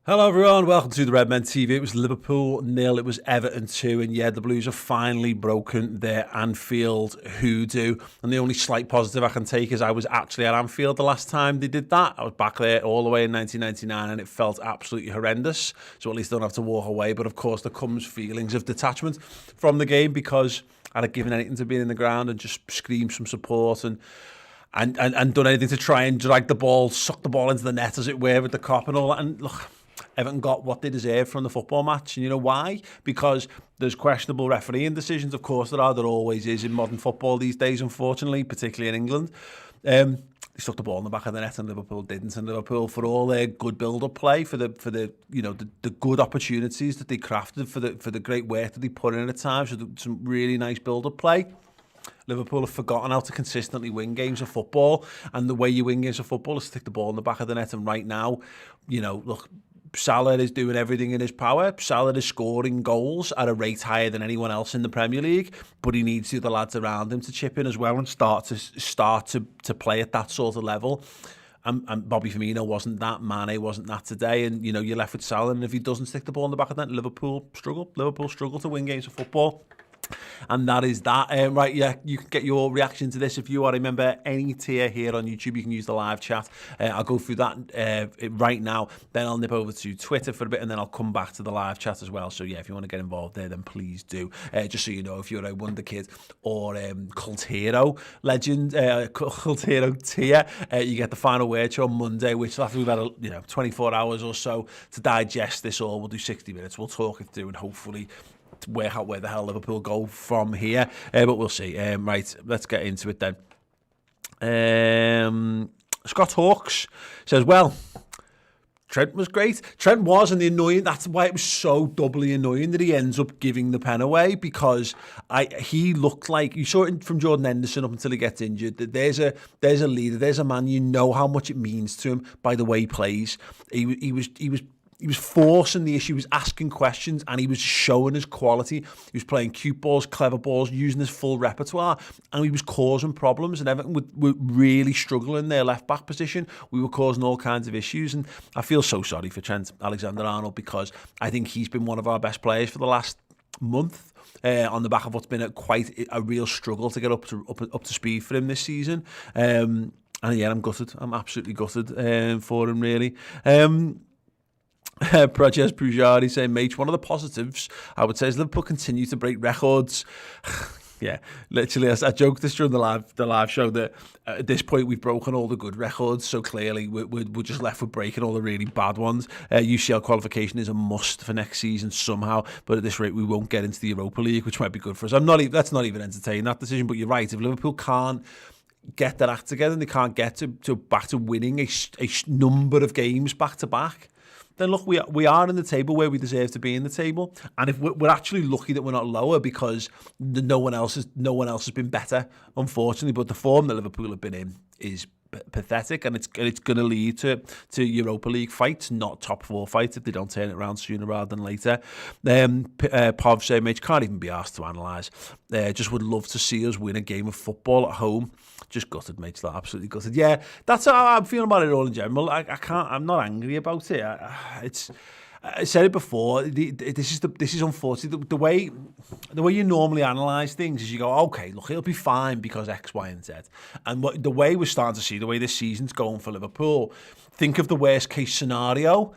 Hello everyone, welcome to the Redmen TV. It was Liverpool 0, it was Everton 2, and yeah, the Blues have finally broken their Anfield hoodoo. And the only slight positive I can take is I was actually at Anfield the last time they did that. I was back there all the way in 1999 and it felt absolutely horrendous. So at least I don't have to walk away. But of course there comes feelings of detachment from the game because I'd have given anything to be in the ground and just scream some support and done anything to try and drag the ball, suck the ball into the net as it were with the cop and all that. And look, Everton got what they deserved from the football match. And you know why? Because there's questionable refereeing decisions, of course there always is in modern football these days, unfortunately, particularly in England. They stuck the ball in the back of the net and Liverpool didn't. And Liverpool, for all their good build-up play, for the good opportunities that they crafted, for the great work that they put in at times, so some really nice build-up play, Liverpool have forgotten how to consistently win games of football. And the way you win games of football is to stick the ball in the back of the net. And right now, look, Salah is doing everything in his power. Salah is scoring goals at a rate higher than anyone else in the Premier League, but he needs the other lads around him to chip in as well and start to play at that sort of level. And Bobby Firmino wasn't that, Mane wasn't that today, and you're left with Salah. And if he doesn't stick the ball in the back of the net, Liverpool struggle to win games of football. And that is that. Right, yeah, you can get your reaction to this if you are a member any tier here on YouTube. You can use the live chat. I'll go through that right now. Then I'll nip over to Twitter for a bit, and then I'll come back to the live chat as well. So yeah, if you want to get involved there, then please do. Just so you know, if you're a Wonder Kid or Cult Hero legend, Cult Hero tier, you get the final word show on Monday, which after we've had 24 hours or so to digest this all, we'll do 60 minutes. We'll talk it through and hopefully work out where the hell Liverpool go from here, but we'll see. Right, let's get into it then. Scott Hawks says, well, Trent was great. Trent was, and that's why it was so doubly annoying that he ends up giving the pen away, because he looked like, you saw it from Jordan Henderson up until he gets injured, that there's a leader, there's a man, you know how much it means to him by the way he plays. He was forcing the issue, he was asking questions, and he was showing his quality. He was playing cute balls, clever balls, using his full repertoire, and he was causing problems. And Everton were really struggling in their left-back position. We were causing all kinds of issues, and I feel so sorry for Trent Alexander-Arnold, because I think he's been one of our best players for the last month, on the back of what's been quite a real struggle to get up to speed for him this season. And yeah, I'm gutted. I'm absolutely gutted for him, really. Prajesh Pujari saying, mate, one of the positives I would say is Liverpool continue to break records. Yeah, literally, I joked this during the live show that at this point we've broken all the good records, so clearly we're just left with breaking all the really bad ones. UCL qualification is a must for next season somehow, but at this rate we won't get into the Europa League, which might be good for us. Let's not even entertain that decision. But you're right, if Liverpool can't get their act together and they can't get to back to winning a number of games back to back, then look, we are in the table where we deserve to be in the table. And if we're actually lucky that we're not lower, because no one else has been better, unfortunately. But the form that Liverpool have been in is pathetic, and it's going to lead to Europa League fights, not top four fights, if they don't turn it around sooner rather than later. Pov say, mate, can't even be asked to analyse. Just would love to see us win a game of football at home. Just gutted, mate. Absolutely gutted. Yeah, that's how I'm feeling about it all in general. I'm not angry about it. I said it before. This is unfortunate. The way you normally analyse things is you go, okay, look, it'll be fine because X, Y, and Z. And the way we're starting to see, the way this season's going for Liverpool, think of the worst case scenario,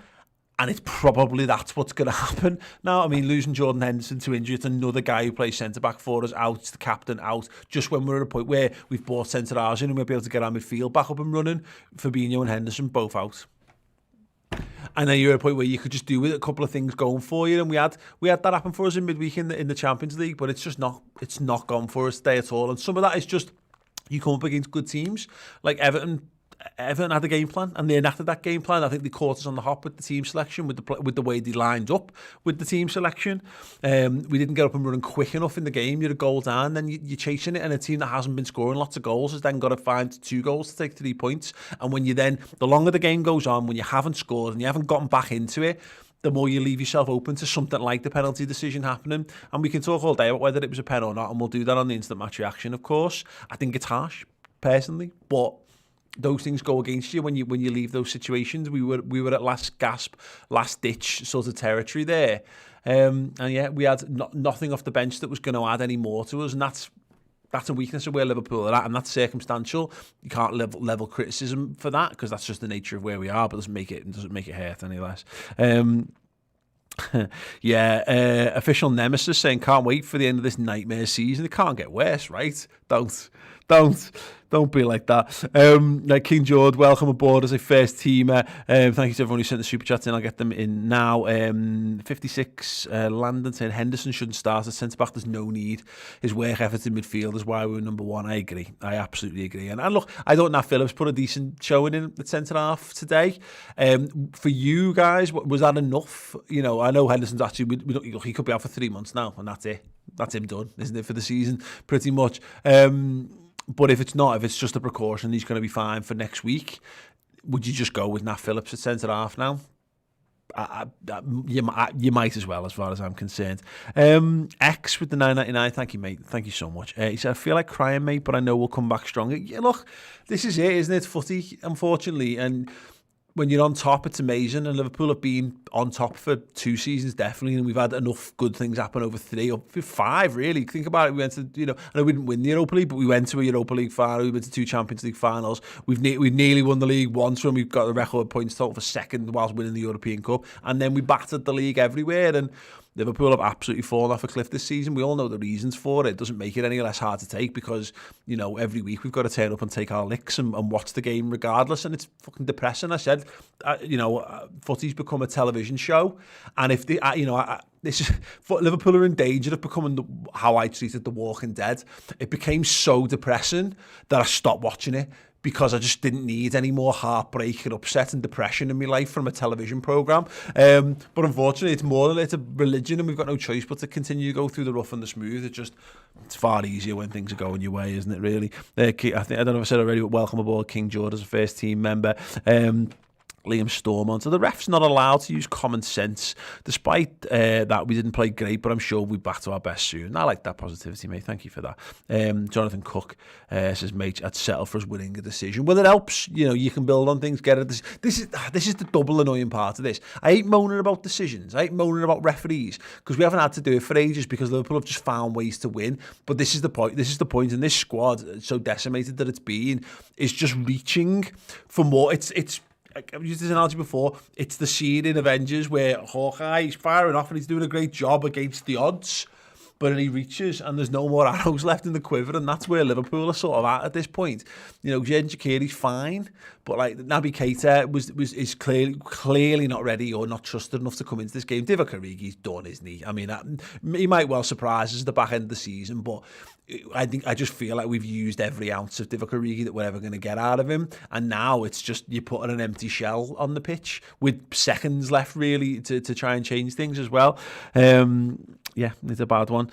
and it's probably that's what's going to happen. Now, I mean, losing Jordan Henderson to injury, it's another guy who plays centre-back for us out, the captain out, just when we're at a point where we've bought centre-halves in and we'll be able to get our midfield back up and running. Fabinho and Henderson both out. And then you're at a point where you could just do with a couple of things going for you. And we had that happen for us in midweek in the Champions League, but it's not gone for us today at all. And some of that is just, you come up against good teams like Everton. Everton had a game plan and they enacted that game plan. I think they caught us on the hop with the team selection, with the way they lined up with the team selection. We didn't get up and running quick enough in the game. You're a goal down, then you're chasing it, and a team that hasn't been scoring lots of goals has then got to find 2 goals to take 3 points. And when the longer the game goes on, when you haven't scored and you haven't gotten back into it, the more you leave yourself open to something like the penalty decision happening. And we can talk all day about whether it was a pen or not, and we'll do that on the instant match reaction, of course. I think it's harsh, personally, but those things go against you when you leave those situations. We were at last gasp, last ditch sort of territory there, and yeah, we had nothing off the bench that was going to add any more to us, and that's a weakness of where Liverpool are at, and that's circumstantial. You can't level criticism for that because that's just the nature of where we are, but it doesn't make it hurt any less. Official Nemesis saying can't wait for the end of this nightmare season. It can't get worse, right? Don't be like that. King George, welcome aboard as a first teamer. Thank you to everyone who sent the super chats in. I'll get them in now. 56 Landon saying Henderson shouldn't start at centre back. There's no need. His work effort in midfield is why we were number one. I agree. I absolutely agree. And look, I thought Nat Phillips put a decent showing in at centre half today. For you guys, was that enough? You know, I know Henderson's actually he could be out for 3 months now, and that's it. That's him done, isn't it, for the season? Pretty much. But if it's just a precaution, he's going to be fine for next week. Would you just go with Nat Phillips at centre half now? You might as well, as far as I'm concerned. X with the 9.99. Thank you, mate. Thank you so much. He said, I feel like crying, mate, but I know we'll come back stronger. Yeah, look, this is it, isn't it? Footy, unfortunately, and when you're on top, it's amazing. And Liverpool have been on top for 2 seasons, definitely. And we've had enough good things happen over 3 or 5, really. Think about it. We went to, I know we didn't win the Europa League, but we went to a Europa League final. We went to 2 Champions League finals. We've nearly won the league once when we've got the record points total for second whilst winning the European Cup. And then we battered the league everywhere. And Liverpool have absolutely fallen off a cliff this season. We all know the reasons for it. It doesn't make it any less hard to take because, every week we've got to turn up and take our licks and watch the game regardless. And it's fucking depressing. I said, footy's become a television show. And if Liverpool are in danger of becoming how I treated The Walking Dead. It became so depressing that I stopped watching it, because I just didn't need any more heartbreak and upset and depression in my life from a television programme. But unfortunately, it's a religion, and we've got no choice but to continue to go through the rough and the smooth. It's far easier when things are going your way, isn't it, really? I don't know if I said already, but welcome aboard King George as a first team member. Liam Stormont. So the ref's not allowed to use common sense. Despite that, we didn't play great, but I'm sure we'll be back to our best soon. I like that positivity, mate. Thank you for that. Jonathan Cook says, mate, I'd settle for us winning a decision. Well, it helps. You can build on things, get it. This is the double annoying part of this. I hate moaning about decisions. I hate moaning about referees because we haven't had to do it for ages because Liverpool have just found ways to win. But this is the point. And this squad, so decimated that it's been, is just reaching for more. I've used this analogy before. It's the scene in Avengers where Hawkeye, he's firing off and he's doing a great job against the odds, but then he reaches and there's no more arrows left in the quiver, and that's where Liverpool are sort of at this point. Xherdan Shaqiri's fine, but like Naby Keita is clearly not ready or not trusted enough to come into this game. Divock Origi's done, isn't he? I mean, he might well surprise us at the back end of the season, but I just feel like we've used every ounce of Divock Origi that we're ever going to get out of him, and now it's just you're putting an empty shell on the pitch with seconds left really to try and change things as well. It's a bad one.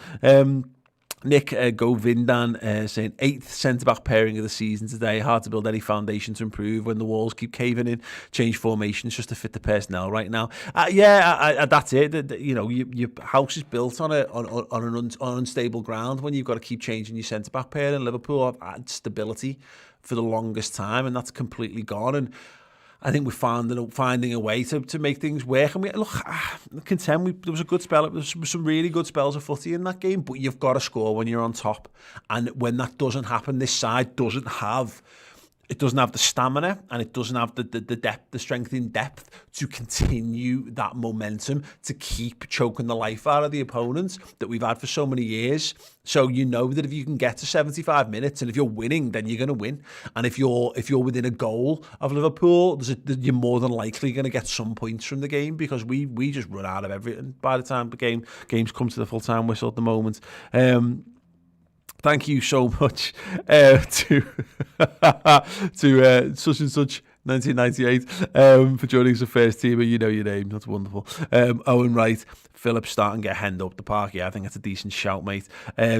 Nick Govindan saying 8th centre-back pairing of the season today. Hard to build any foundation to improve when the walls keep caving in. Change formations just to fit the personnel right now. That's it. Your house is built on an unstable ground when you've got to keep changing your centre-back pair. And Liverpool have had stability for the longest time, and that's completely gone. And I think we're finding a way to make things work. And there was a good spell. There was some really good spells of footy in that game, but you've got to score when you're on top. And when that doesn't happen, this side doesn't have the stamina, and it doesn't have the depth, the strength in depth to continue that momentum, to keep choking the life out of the opponents that we've had for so many years. So that if you can get to 75 minutes, and if you're winning, then you're going to win. And if you're within a goal of Liverpool, you're more than likely going to get some points from the game, because we just run out of everything by the time the games come to the full-time whistle at the moment. Thank you so much to such and such 1998 for joining us as first teamer. You know your name. That's wonderful. Owen Wright, Phillips starting to get hand up the park. Yeah, I think that's a decent shout, mate.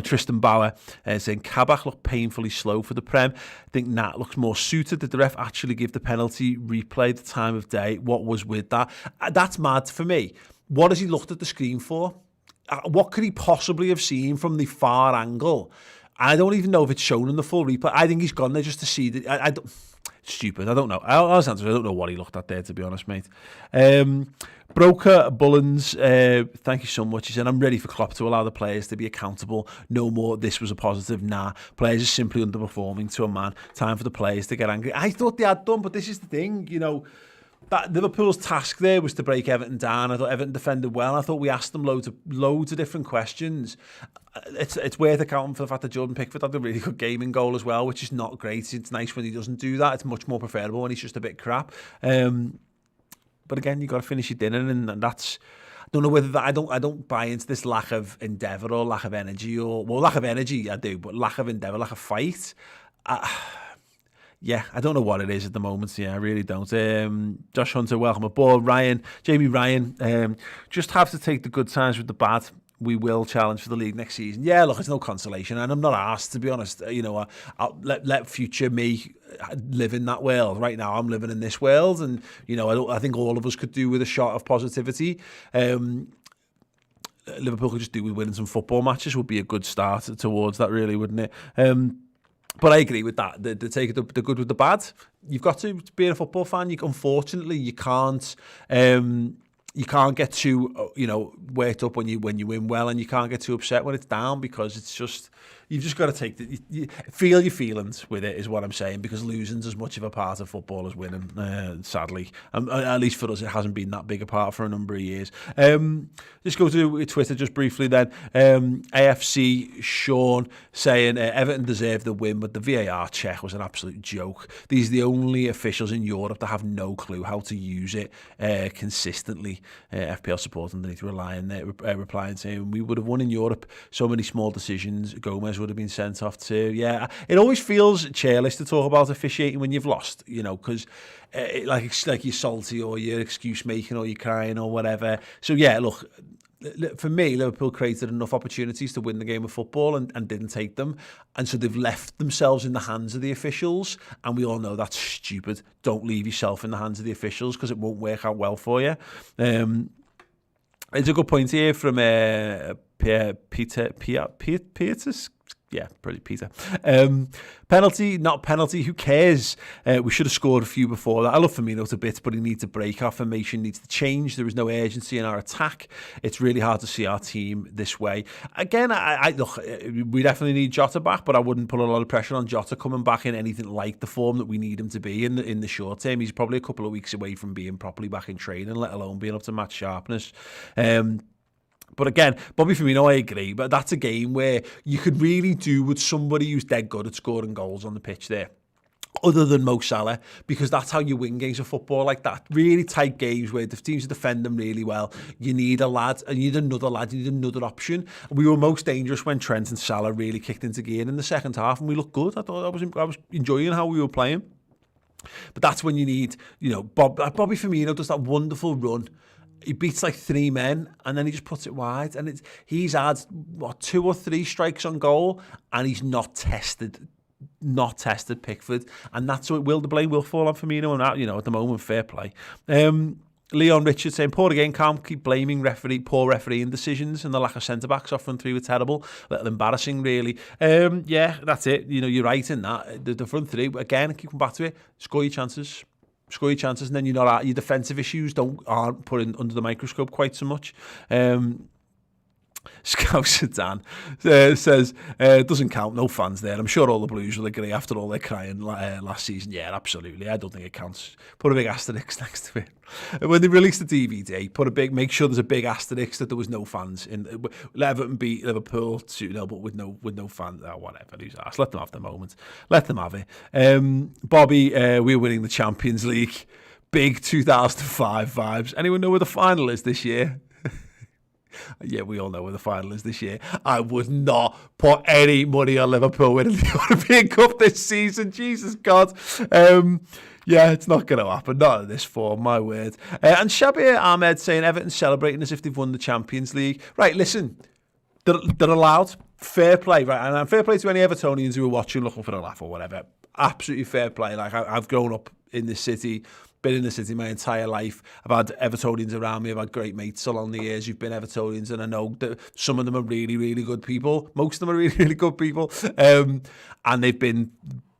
Tristan Bauer saying Kabak looked painfully slow for the Prem. I think Nat looks more suited. Did the ref actually give the penalty replay the time of day? What was with that? That's mad for me. What has he looked at the screen for? What could he possibly have seen from the far angle? I don't even know if it's shown in the full replay. I think he's gone there just to see that. stupid. I don't know. Alexander, I don't know what he looked at there, to be honest, mate. Broker Bullens, thank you so much. He said, I'm ready for Klopp to allow the players to be accountable. No more, this was a positive. Nah, players are simply underperforming to a man. Time for the players to get angry. I thought they had done, but this is the thing, you know, that Liverpool's task there was to break Everton down. I thought Everton defended well. I thought we asked them loads of different questions. It's worth accounting for the fact that Jordan Pickford had a really good game in goal as well, which is not great. It's nice when he doesn't do that. It's much more preferable when he's just a bit crap. But again, you got to finish your dinner, and that's. I don't know whether that. I don't buy into this lack of endeavour or lack of energy, lack of energy. I do, but lack of endeavour, lack of fight. Yeah, I don't know what it is at the moment. Yeah, I really don't. Josh Hunter, welcome aboard. Jamie Ryan, just have to take the good times with the bad. We will challenge for the league next season. Yeah, look, it's no consolation, and I'm not asked, to be honest. You know, I'll let future me live in that world. Right now, I'm living in this world, and you know, I think all of us could do with a shot of positivity. Liverpool could just do with winning some football matches. Would be a good start towards that, really, wouldn't it? But I agree with that. They take the good with the bad. You've got to be a football fan. Unfortunately, you can't. You can't get too, worked up when you win well, and you can't get too upset when it's down, because it's just, you've just got to take feel your feelings with it, is what I'm saying, because losing's as much of a part of football as winning, sadly. At least for us, it hasn't been that big a part for a number of years. Just go to Twitter just briefly then. AFC Sean saying Everton deserved the win, but the VAR check was an absolute joke. These are the only officials in Europe that have no clue how to use it consistently. FPL support underneath replying saying, we would have won in Europe. So many small decisions. Gomez would have been sent off too. Yeah, it always feels churlish to talk about officiating when you've lost, because like you're salty, or you're excuse making, or you're crying, or whatever. So yeah, look, for me, Liverpool created enough opportunities to win the game of football and didn't take them. And so they've left themselves in the hands of the officials. And we all know that's stupid. Don't leave yourself in the hands of the officials, because it won't work out well for you. It's a good point here from Peter. Yeah, probably Peter. Penalty, not penalty, who cares? We should have scored a few before that. I love Firmino to bits, but he needs a break. Our formation needs to change. There is no urgency in our attack. It's really hard to see our team this way. Again, look, we definitely need Jota back, but I wouldn't put a lot of pressure on Jota coming back in anything like the form that we need him to be in the short term. He's probably a couple of weeks away from being properly back in training, let alone being up to match sharpness. But again, Bobby Firmino, I agree, but that's a game where you could really do with somebody who's dead good at scoring goals on the pitch there, other than Mo Salah, because that's how you win games of football like that. Really tight games where the teams defend them really well. You need a lad, and you need another lad, you need another option. We were most dangerous when Trent and Salah really kicked into gear in the second half, and we looked good. I thought I was enjoying how we were playing. But that's when you need, Bobby Firmino does that wonderful run. He beats like three men, and then he just puts it wide. And he's had, 2 or 3 strikes on goal, and he's not tested Pickford. And that's what the blame will fall on Firmino. And that, at the moment, fair play. Leon Richards saying, poor again, can't keep blaming poor refereeing decisions, and the lack of centre-backs off front three were terrible. A little embarrassing, really. Yeah, that's it. You're right in that. The front three, again, keep coming back to it, score your chances, and then your defensive issues aren't put under the microscope quite so much. Scouser Dan says, doesn't count, no fans there. I'm sure all the Blues will agree after all their crying last season. Yeah, absolutely. I don't think it counts. Put a big asterisk next to it. When they release the DVD, make sure there's a big asterisk that there was no fans. Let Everton beat Liverpool 2-0, but with no fans. Whatever, who's asked. Let them have the moment. Let them have it. Bobby, we're winning the Champions League. Big 2005 vibes. Anyone know where the final is this year? Yeah, we all know where the final is this year. I would not put any money on Liverpool winning the European Cup this season. Jesus God. Yeah, it's not going to happen. Not in this form, my word. And Shabir Ahmed saying Everton celebrating as if they've won the Champions League. Right, listen, they're allowed. Fair play, right? And fair play to any Evertonians who are watching, looking for a laugh or whatever. Absolutely fair play. Like, I've grown up in this city, been in the city my entire life. I've had Evertonians around me. I've had great mates along the years who've been Evertonians, and I know that some of them are really, really good people. Most of them are really, really good people. And they've been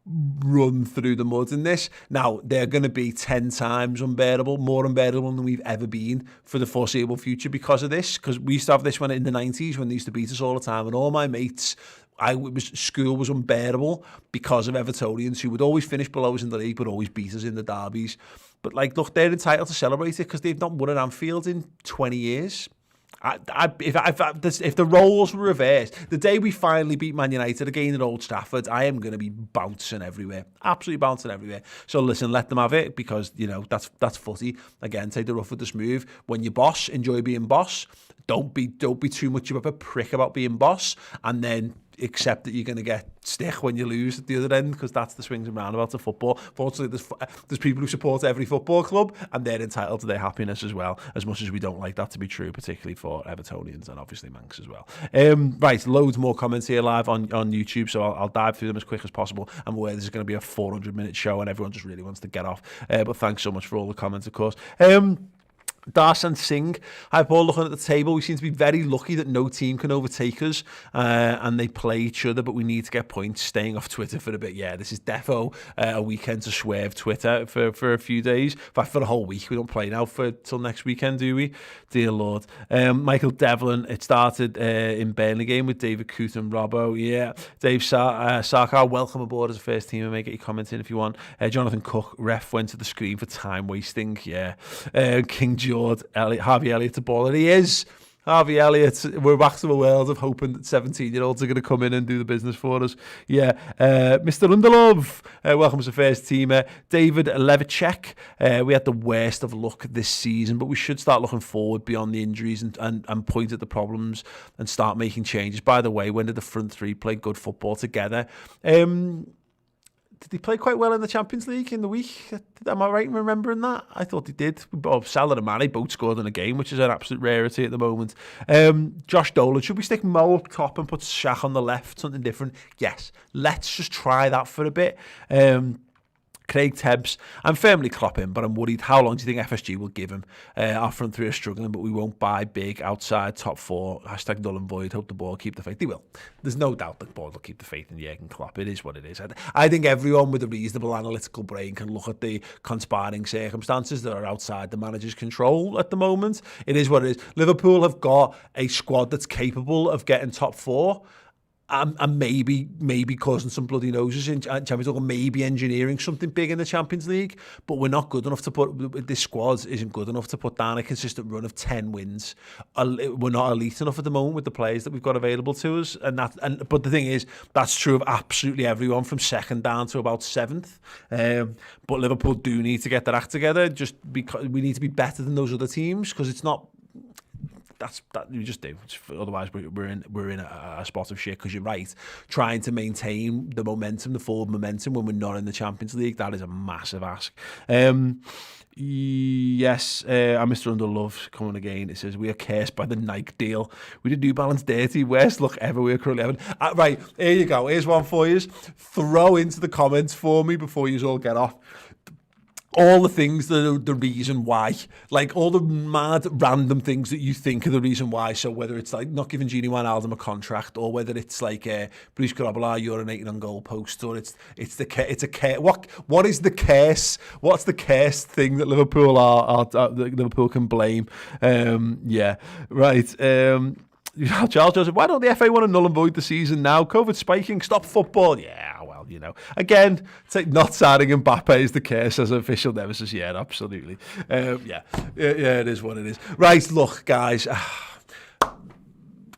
run through the mud in this. Now, they're going to be 10 times unbearable, more unbearable than we've ever been for the foreseeable future because of this. Because we used to have this when in the 90s when they used to beat us all the time. And all my mates, school was unbearable because of Evertonians who would always finish below us in the league but always beat us in the derbies. But, like, look, they're entitled to celebrate it because they've not won at Anfield in 20 years. If the roles were reversed, the day we finally beat Man United again at Old Trafford, I am going to be bouncing everywhere, absolutely bouncing everywhere. So listen, let them have it because that's footy. Again, take the rough with the smooth. When you're boss, enjoy being boss. Don't be too much of a prick about being boss, and then accept that you're going to get stick when you lose at the other end, because that's the swings and roundabouts of football. Fortunately, there's people who support every football club, and they're entitled to their happiness as well, as much as we don't like that to be true, particularly for Evertonians and obviously Manx as well. Right, loads more comments here live on YouTube, so I'll dive through them as quick as possible. I'm aware this is going to be a 400-minute show and everyone just really wants to get off, but thanks so much for all the comments, of course. Darsan Singh, hi Paul, looking at the table, we seem to be very lucky that no team can overtake us and they play each other, but we need to get points. Staying off Twitter for a bit. Yeah, this is defo a weekend to swerve Twitter for a few days. In fact, for the whole week. We don't play now till next weekend, do we? Dear Lord. Michael Devlin, it started in Burnley game with David Coote and Robbo. Yeah, Dave Sarkar, welcome aboard as a first teamer, mate. Get your comments in if you want. Jonathan Cook, ref went to the screen for time wasting. Yeah. King George, Harvey Elliott's a baller. He is. Harvey Elliott, we're back to the world of hoping that 17-year-olds are going to come in and do the business for us. Yeah. Mr. Underlove, welcome as a first teamer. David Levicek, we had the worst of luck this season, but we should start looking forward beyond the injuries and point at the problems and start making changes. By the way, when did the front three play good football together? Did they play quite well in the Champions League in the week? Am I right in remembering that? I thought they did. Salah and Mane both scored in a game, which is an absolute rarity at the moment. Josh Dolan, should we stick Mo up top and put Shaq on the left? Something different? Yes. Let's just try that for a bit. Craig Tebbs, I'm firmly Klopping, but I'm worried. How long do you think FSG will give him? Our front three are struggling, but we won't buy big outside top four. # null and void. Hope the ball keep the faith. They will. There's no doubt the ball will keep the faith in Jurgen Klopp. It is what it is. I think everyone with a reasonable analytical brain can look at the conspiring circumstances that are outside the manager's control at the moment. It is what it is. Liverpool have got a squad that's capable of getting top four. And maybe causing some bloody noses in Champions League, or maybe engineering something big in the Champions League. But we're not good enough to put, this squad isn't good enough to put down a consistent run of 10 wins. We're not elite enough at the moment with the players that we've got available to us. But the thing is, that's true of absolutely everyone from second down to about seventh. But Liverpool do need to get their act together, just because we need to be better than those other teams, because it's not. That we just do. Otherwise, we're in a spot of shit. Because you're right, trying to maintain the momentum, the forward momentum, when we're not in the Champions League, that is a massive ask. Yes, Mr. Underlove coming again. It says we are cursed by the Nike deal. We did New Balance dirty. Worst look ever we are currently having. Right, here you go. Here's one for you. Throw into the comments for me before you all get off. All the things that are the reason why, like all the mad random things that you think are the reason why. So whether it's like not giving Gini Wijnaldum a contract, or whether it's like Bruce Grobbelaar urinating on goalposts, or it's a curse. What is the curse? What's the curse thing that Liverpool that Liverpool can blame? Yeah, right. Charles Joseph, why don't the FA want to null and void the season now? COVID spiking, stop football. Yeah, well, again, it's like not signing Mbappe is the case as an official nemesis. Yeah, absolutely. Yeah, it is what it is. Right, look, guys.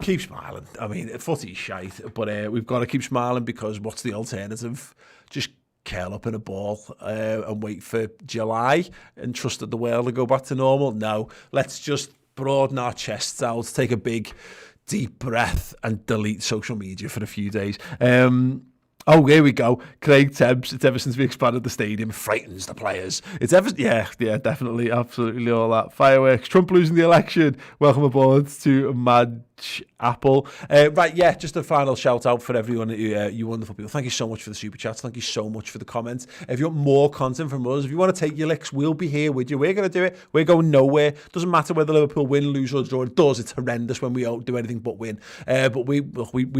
Keep smiling. I mean, footy's shite, but we've got to keep smiling, because what's the alternative? Just curl up in a ball and wait for July and trust that the world will go back to normal? No, let's just broaden our chests out, take a big deep breath and delete social media for a few days. Oh, here we go. Craig Tebbs, it's ever since we expanded the stadium, frightens the players. It's ever, yeah, definitely, absolutely all that. Fireworks, Trump losing the election. Welcome aboard to Mad Apple. Right, yeah, just a final shout out for everyone, you wonderful people. Thank you so much for the super chats. Thank you so much for the comments. If you want more content from us, if you want to take your licks, we'll be here with you. We're going to do it. We're going nowhere. Doesn't matter whether Liverpool win, lose or draw. It does. It's horrendous when we don't do anything but win. But we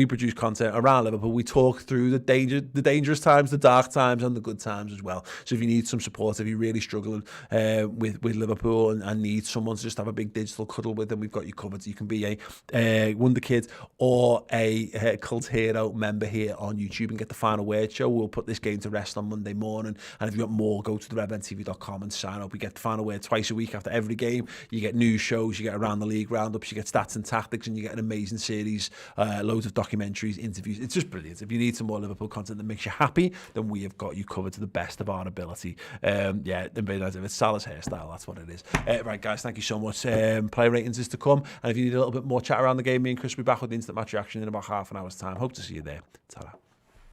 produce content around Liverpool. We talk through the dangerous times, the dark times, and the good times as well. So if you need some support, if you're really struggling with Liverpool and need someone to just have a big digital cuddle with, then we've got you covered. You can be a Wonder Kid or a Cult Hero member here on YouTube and get the Final Word show. We'll put this game to rest on Monday morning, and if you want more, go to the redmentv.com and sign up. We get the Final Word twice a week after every game. You get news shows, you get around the league roundups, you get stats and tactics, and you get an amazing series, loads of documentaries, interviews. It's just brilliant. If you need some more Liverpool content that makes you happy, then we have got you covered to the best of our ability. Yeah, if it's Salah's hairstyle, that's what it is. Right, guys, thank you so much. Player ratings is to come, and if you need a little bit more chat around the game, me and Chris will be back with the instant match reaction in about half an hour's time. Hope to see you there. Ta-ra.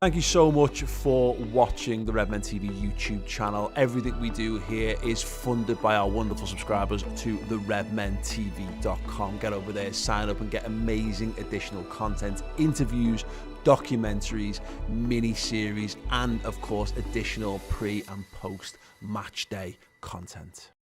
Thank you so much for watching the Redmen TV YouTube channel. Everything we do here is funded by our wonderful subscribers to the redmentv.com. Get over there, sign up and get amazing additional content, interviews, documentaries, mini-series, and of course additional pre and post match day content.